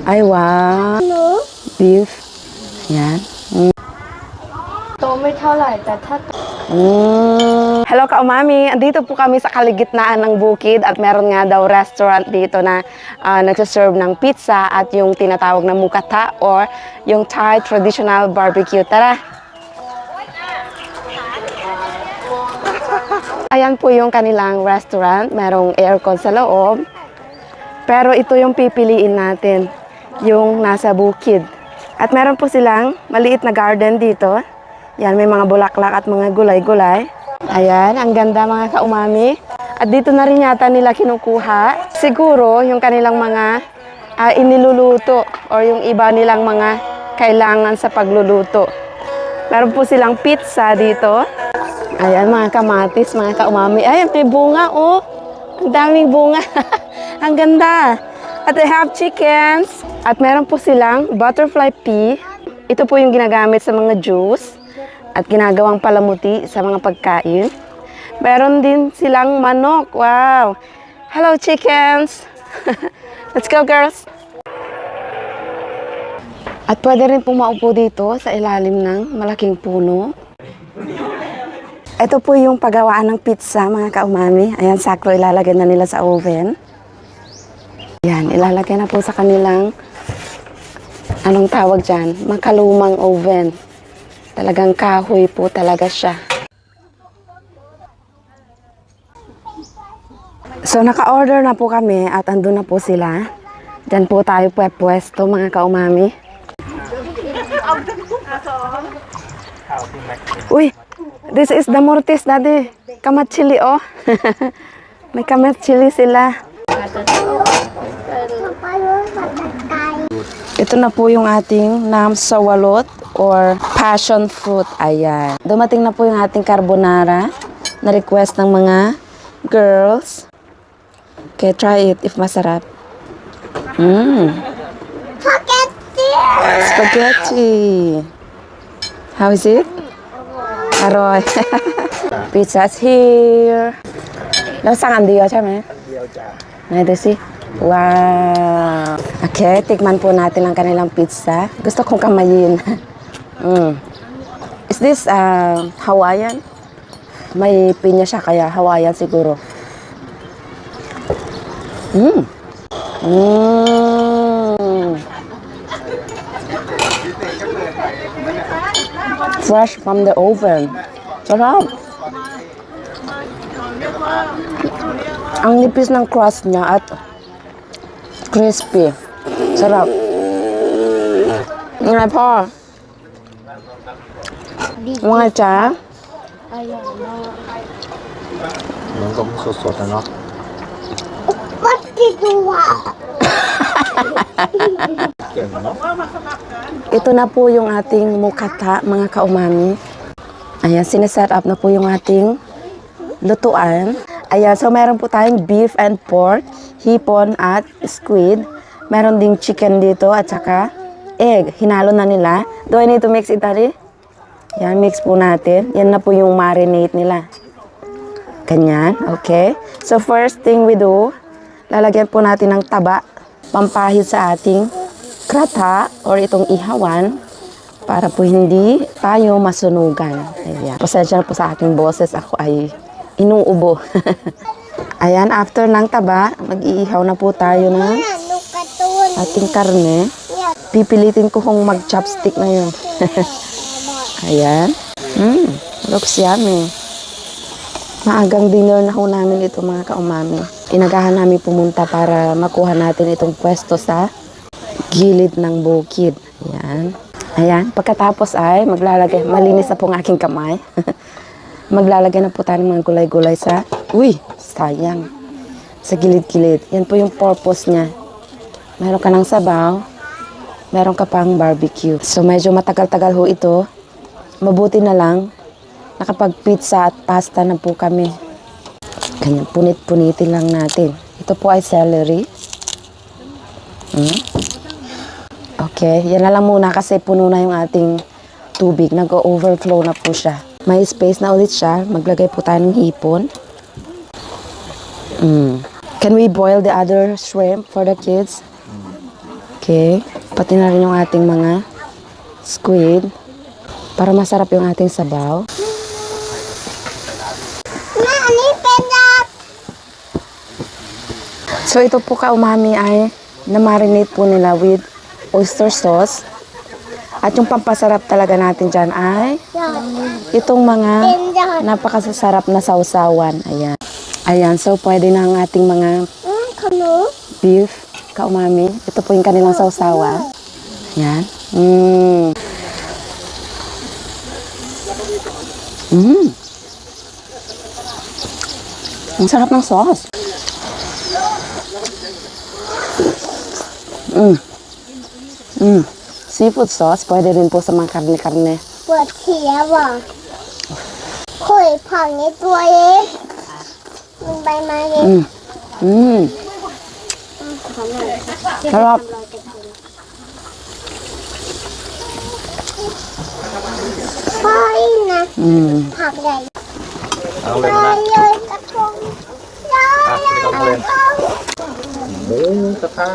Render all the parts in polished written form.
Ay, wow. Beef. Yan. โตไม่เท่าไหร่แต่ถ้า Hello ka-umami, andito po kami sa kaligitnaan ng bukid at meron nga daw restaurant dito na nagsaserve ng pizza at yung tinatawag na mukata or yung Thai traditional barbecue. Tara! Ayan po yung kanilang restaurant, merong aircon sa loob. Pero ito yung pipiliin natin, yung nasa bukid. At meron po silang maliit na garden dito. Yan, may mga bulaklak at mga gulay-gulay. Ayan, ang ganda mga ka-umami. At dito na rin yata nila kinukuha. Siguro, yung kanilang mga iniluluto or yung iba nilang mga kailangan sa pagluluto. Meron po silang pizza dito. Ayan, mga kamatis, mga ka-umami. Ay, may bunga, oh. Ang daming bunga. Ang ganda. At they have chickens. At meron po silang butterfly pea. Ito po yung ginagamit sa mga juice. At ginagawang palamuti sa mga pagkain. Meron din silang manok. Wow! Hello, chickens! Let's go, girls! At pwede rin pong maupo dito sa ilalim ng malaking puno. Ito po yung paggawaan ng pizza, mga ka-umami. Ayan, sakto ilalagay na nila sa oven. Ayan, ilalagay na po sa kanilang, anong tawag dyan? Makalumang oven. Talagang kahoy po talaga siya. So, naka-order na po kami at andun na po sila. Diyan po tayo pwesto, mga ka-umami. Uy, this is the mortis, daddy. Kamat chili, oh. May kamat chili sila. Ito na po yung ating namsawalot or passion fruit. Ayan. Dumating na po yung ating carbonara na request ng mga girls. Okay, try it if masarap. Spaghetti! Spaghetti. How is it? Aroy. Pizza's here. แล้วสั่งอันเดียวใช่ไหม อันเดียวจ้ะ ไหนดูสิ Wow. Okay, tikman po natin ang kanilang pizza. Gusto kong kamayin. Is this Hawaiian? May pinya siya kaya Hawaiian siguro. Fresh from the oven. Sarap. Ang nipis ng crust niya at crispy. Sarap. Nga po. Mga cha. Nung kami sosot, ano? Ba't ginawa? Ito na po yung ating mukata, mga ka-umami. Ayan, sineset up na po yung ating lutuan. Ayan, so meron po tayong beef and pork, hipon at squid. Meron ding chicken dito at saka egg. Hinalo na nila. Do I need to mix it, Daddy? Yan, mix po natin. Yan na po yung marinate nila. Ganyan, okay. So first thing we do, lalagyan po natin ng taba, pampahid sa ating krata or itong ihawan para po hindi tayo masunugan. Ayan. Pasensya na po sa aking boses, ako ay inuubo. Ayan, after ng taba, mag-iihaw na po tayo ng ating karne. Pipilitin ko kung mag-chopstick na yun. Ayan. Looks yummy. Maagang dinner na ho namin ito, mga ka-umami. Inagahan namin pumunta para makuha natin itong pwesto sa gilid ng bukid. Ayan. Ayan. Pagkatapos ay maglalagay, malinis na po ang aking kamay. Maglalagay na po tayo ng mga gulay-gulay sa, uy, sayang. Sa gilid-gilid. Yan po yung purpose niya. Meron ka ng sabaw, meron ka pang barbecue. So medyo matagal-tagal ho ito. Mabuti na lang, nakapag-pizza at pasta na po kami. Ganyan, punit-punitin lang natin. Ito po ay celery. Okay, yan na lang muna kasi puno na yung ating tubig. Nag-overflow na po siya. May space na ulit siya. Maglagay po tayo ng hipon. Can we boil the other shrimp for the kids? Okay. Pati na rin yung ating mga squid. Para masarap yung ating sabaw. So ito po ka-umami ay na-marinate po nila with oyster sauce. At yung pampasarap talaga natin dyan ay itong mga napakasasarap na sausawan. Ayan. Ayan, so pwede na ang ating mga beef ka-umami. Ito po yung kanilang sausawan. Ayan. Ang sarap ng sauce. Seafood sauce, pwede rin po sa mga karne-karne. ปวดเสียวอ่ะคุยผังในตัวเองมึงใบไม้เอง Sarap. พ่ออีนะผักใหญ่ เอา เล เลย ยกระทงเลยกระทง หมูกระทะ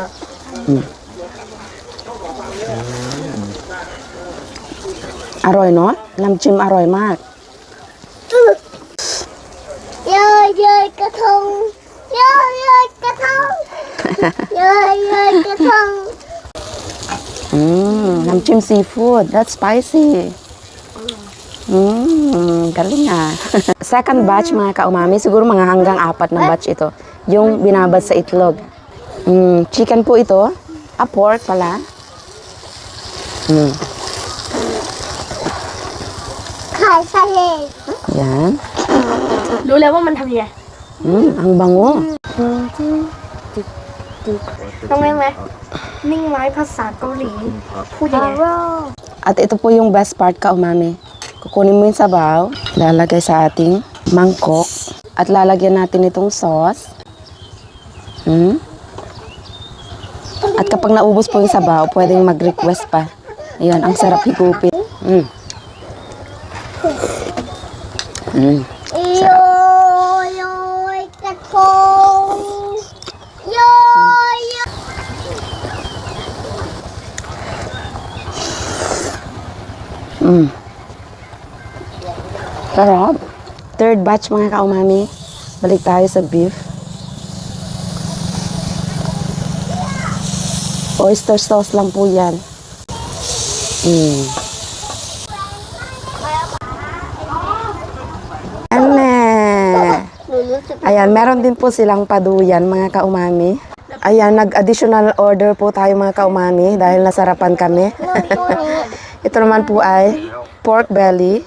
อร่อยเนาะน้ำจิ้มอร่อยมาก เยยกระทงเยยกระทงเยยกระทง น้ำจิ้มซีฟู้ด that's spicy. Galing ah. Second batch mga ka-umami, siguro mga hanggang 4 na batch ito. Yung binabad sa itlog. Chicken po ito. Pork pala. ขายทะเล Yan. รู้แล้วว่ามันทำยังไง Ang bango. ต้องเล่นไหมนิ่งไว้ภาษาเกาหลีพูดยังไง At ito po yung best part ka-umami. Kukunin mo yung sabaw, lalagay sa ating mangkok, at lalagyan natin itong sauce. At kapag naubos po yung sabaw, pwedeng mag-request pa. Ayun, ang sarap higupin. โยกระทงโย Sarap. Third batch mga ka-umami. Balik tayo sa beef. Oyster sauce lang po yan. Ayan, meron din po silang paduyan mga ka-umami. Ayan, nag-additional order po tayo mga ka-umami dahil nasarapan kami. Ito naman po ay pork belly.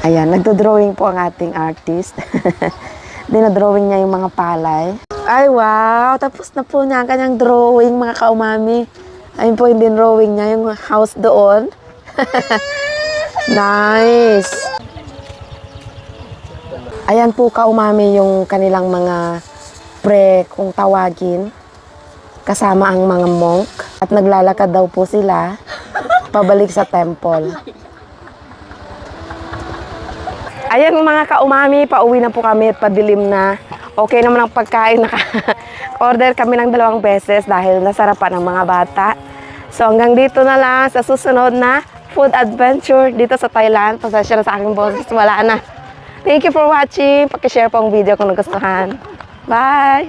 Ayan, nagdo-drawing po ang ating artist. Dinodrawing niya yung mga palay. Ay, wow! Tapos na po niya ang kanyang drawing, mga ka-umami. Ayun po yung drawing niya, yung house doon. Nice! Ayan po ka-umami yung kanilang mga kung tawagin. Kasama ang mga monk. At naglalakad daw po sila pabalik sa temple. Ayan mga ka-umami, pauwi na po kami at padilim na. Okay naman ang pagkain. Order kami ng 2 beses dahil nasarapan ng mga bata. So hanggang dito na lang sa susunod na food adventure dito sa Thailand. Pasensya na sa aking boses, wala na. Thank you for watching. Pakishare po ang video kung nagustuhan. Bye!